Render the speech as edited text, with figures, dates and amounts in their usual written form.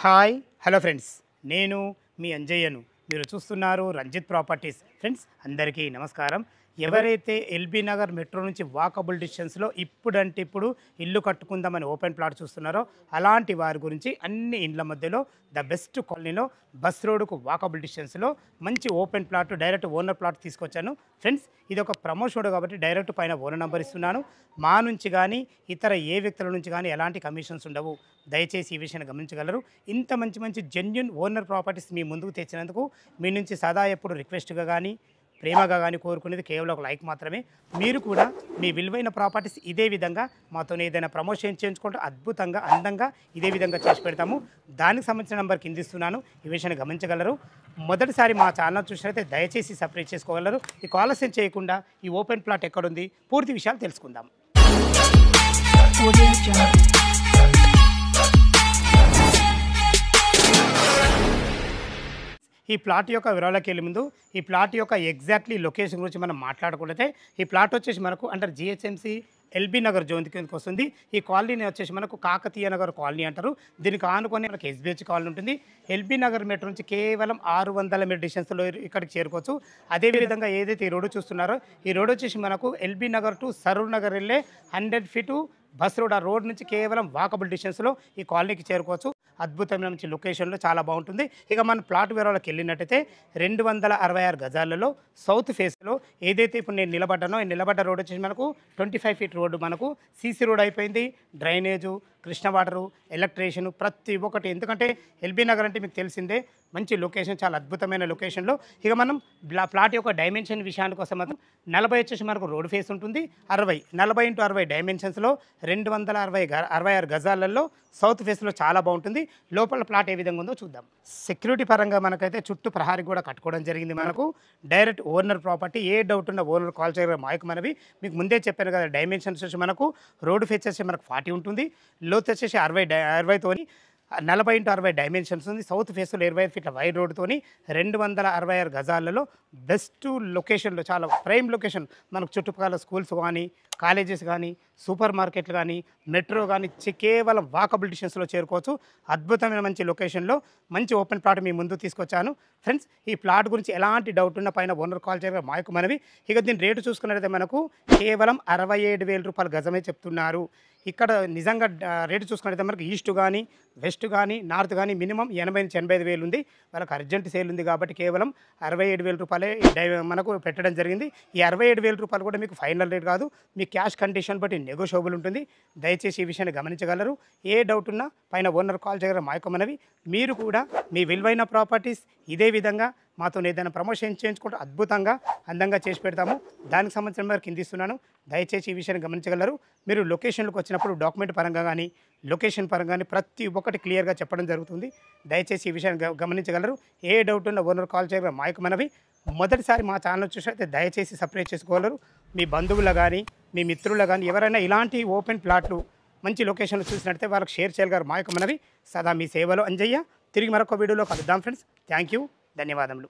Hi hello friends, నేను మీ అంజయ్యను. మీరు చూస్తున్నారు రంజిత్ ప్రాపర్టీస్. ఫ్రెండ్స్ అందరికీ నమస్కారం. ఎవరైతే ఎల్బీ నగర్ మెట్రో నుంచి వాకబుల్ డిస్టెన్స్లో ఇప్పుడంటే ఇప్పుడు ఇల్లు కట్టుకుందామని ఓపెన్ ప్లాట్ చూస్తున్నారో అలాంటి వారి గురించి అన్ని ఇండ్ల మధ్యలో ద బెస్ట్ కాలనీలో బస్ రోడ్డుకు వాకబుల్ డిస్టెన్స్లో మంచి open plot direct owner plot తీసుకొచ్చాను. ఫ్రెండ్స్ ఇది ఒక ప్రమోషన్ కాబట్టి డైరెక్ట్ పైన ఓనర్ నెంబర్ ఇస్తున్నాను. మా నుంచి కానీ ఇతర ఏ వ్యక్తుల నుంచి కానీ ఎలాంటి కమిషన్స్ ఉండవు. దయచేసి ఈ విషయాన్ని గమనించగలరు. ఇంత మంచి మంచి జెన్యున్ ఓనర్ ప్రాపర్టీస్ మీ ముందుకు తెచ్చినందుకు మీ నుంచి సదా ఎప్పుడు రిక్వెస్ట్గా కానీ ప్రేమగా కానీ కోరుకునేది కేవలం ఒక లైక్ మాత్రమే. మీరు కూడా మీ విలువైన ప్రాపర్టీస్ ఇదే విధంగా మాతో ఏదైనా ప్రమోషన్ చేయించుకుంటే అద్భుతంగా అందంగా ఇదే విధంగా చేసి పెడతాము. దానికి సంబంధించిన నెంబర్ కింద ఇస్తున్నాను, ఈ విషయాన్ని గమనించగలరు. మొదటిసారి మా ఛానల్ చూసినట్లయితే దయచేసి సబ్స్క్రైబ్ చేసుకోగలరు. ఈ ఆలస్యం చేయకుండా ఈ ఓపెన్ ప్లాట్ ఎక్కడుంది పూర్తి విషయాలు తెలుసుకుందాం. ఈ ప్లాట్ యొక్క వివరాలకు వెళ్ళే ముందు ఈ ప్లాట్ యొక్క ఎగ్జాక్ట్లీ లొకేషన్ గురించి మనం మాట్లాడుకుంటే ఈ ప్లాట్ వచ్చేసి మనకు under GHMC LB Nagar zone కిందకి వస్తుంది. ఈ కాలనీ వచ్చేసి మనకు కాకతీయ నగర్ కాలనీ అంటారు. దీనికి ఆనుకొని మనకు ఎస్బిహెచ్ కాలనీ ఉంటుంది. ఎల్బీ నగర్ మెట్రో నుంచి కేవలం 600 మీటర్ డిస్టెన్స్లో ఇక్కడికి చేరుకోవచ్చు. అదేవిధంగా ఏదైతే ఈ రోడ్డు చూస్తున్నారో ఈ రోడ్ వచ్చేసి మనకు ఎల్బీ నగర్ టు సరూర్ నగర్ వెళ్ళే 100 ఫీటు బస్ రోడ్. ఆ రోడ్ నుంచి కేవలం వాకబుల్ డిస్టెన్స్లో ఈ కాలనీకి చేరుకోవచ్చు. అద్భుతమైన మంచి లొకేషన్లో చాలా బాగుంటుంది. ఇక మన ప్లాట్ వివరాలకు వెళ్ళినట్టయితే 266 గజాలలో సౌత్ ఫేస్లో ఏదైతే ఇప్పుడు నేను నిలబడ్డానో ఈ నిలబడ్డ రోడ్ వచ్చేసి మనకు 25 ఫీట్ రోడ్డు, మనకు సీసీ రోడ్ అయిపోయింది. డ్రైనేజు, కృష్ణ వాటరు, ఎలక్ట్రిషియన్ ప్రతి ఒక్కటి. ఎందుకంటే ఎల్బీ నగర్ అంటే మీకు తెలిసిందే మంచి లొకేషన్, చాలా అద్భుతమైన లొకేషన్లో. ఇక మనం ప్లాట్ యొక్క డైమెన్షన్ విషయానికి వస్తే మాత్రం 40 వచ్చేసి మనకు రోడ్ ఫేస్ ఉంటుంది. 40 ఇంటూ 60 డైమెన్షన్స్లో 266 గజాలలో సౌత్ ఫేస్లో చాలా బాగుంటుంది. లోపల ప్లాట్ ఏ విధంగా ఉందో చూద్దాం. సెక్యూరిటీ పరంగా మనకైతే చుట్టూ ప్రహారీ కూడా కట్టుకోవడం జరిగింది. మనకు డైరెక్ట్ ఓనర్ ప్రాపర్టీ. ఏ డౌట్ ఉన్న ఓనర్ కాల్ చేయగల మాయకు మనవి. మీకు ముందే చెప్పాను కదా, డైమెన్షన్స్ వచ్చి మనకు రోడ్ ఫేస్ వచ్చేసి మనకు 40 ఉంటుంది. లోతు వచ్చేసి 60తోని 40 ఇంటూ 60 డైమెన్షన్స్ ఉంది. సౌత్ ఫేస్లో 25 ఫీట్ల వైడ్ రోడ్డుతోని 266 గజాలలో బెస్ట్ లొకేషన్లో, చాలా ప్రైమ్ లొకేషన్. మనకు చుట్టుపక్కల స్కూల్స్ కానీ, కాలేజెస్ కానీ, సూపర్ మార్కెట్లు కానీ, మెట్రో కానీ కేవలం వాకబుల్ డిస్టెన్స్లో చేరుకోవచ్చు. అద్భుతమైన మంచి లొకేషన్లో మంచి ఓపెన్ ప్లాట్ మీ ముందు తీసుకొచ్చాను. ఫ్రెండ్స్ ఈ ప్లాట్ గురించి ఎలాంటి డౌట్ ఉన్న పైన ఓనర్ కాల్ చేయగా మాకు మనవి. ఇక దీని రేటు చూసుకున్నట్లయితే మనకు కేవలం 67,000 రూపాయల గజమే చెప్తున్నారు. ఇక్కడ నిజంగా రేటు చూసుకున్నట్లయితే మనకు ఈస్ట్ కానీ, వెస్ట్ కానీ, నార్త్ కానీ మినిమం 80,000-85,000 ఉంది. వాళ్ళకి అర్జెంట్ సేల్ ఉంది కాబట్టి కేవలం 67,000 రూపాయలే మనకు పెట్టడం జరిగింది. ఈ 67,000 రూపాయలు కూడా మీకు ఫైనల్ రేట్ కాదు, మీ క్యాష్ కండిషన్ బట్టి నెగోషియబుల్ ఉంటుంది. దయచేసి ఈ విషయాన్ని గమనించగలరు. ఏ డౌట్ ఉన్నా పైన ఓనర్ కాల్ చేయగలరు మాకు మనవి. మీరు కూడా మీ విలువైన ప్రాపర్టీస్ ఇదే విధంగా మాతో ఏదైనా ప్రమోషన్ చేయించుకుంటూ అద్భుతంగా అందంగా చేసి పెడతాము. దానికి సంబంధించిన మరి కింద ఇస్తున్నాను. దయచేసి ఈ విషయాన్ని గమనించగలరు. మీరు లొకేషన్లకు వచ్చినప్పుడు డాక్యుమెంట్ పరంగా కానీ, లొకేషన్ పరంగా కానీ ప్రతి ఒక్కటి క్లియర్గా చెప్పడం జరుగుతుంది. దయచేసి ఈ విషయాన్ని గమనించగలరు. ఏ డౌట్ ఉన్న ఓనర్ కాల్ చేయగలరు మాకు మనవి. మొదటిసారి మా ఛానల్ చూసినట్లయితే దయచేసి సబ్స్క్రైబ్ చేసుకోగలరు. మీ బంధువులు కానీ, మీ మిత్రులు కానీ ఎవరైనా ఇలాంటి ఓపెన్ ప్లాట్లు మంచి లొకేషన్లు చూసినట్లయితే వాళ్ళకి షేర్ చేయగలరు మాకు మనవి. సదా మీ సేవలో అంజయ్య. తిరిగి మరొక వీడియోలో కలుద్దాం ఫ్రెండ్స్. థ్యాంక్ యూ, ధన్యవాదములు.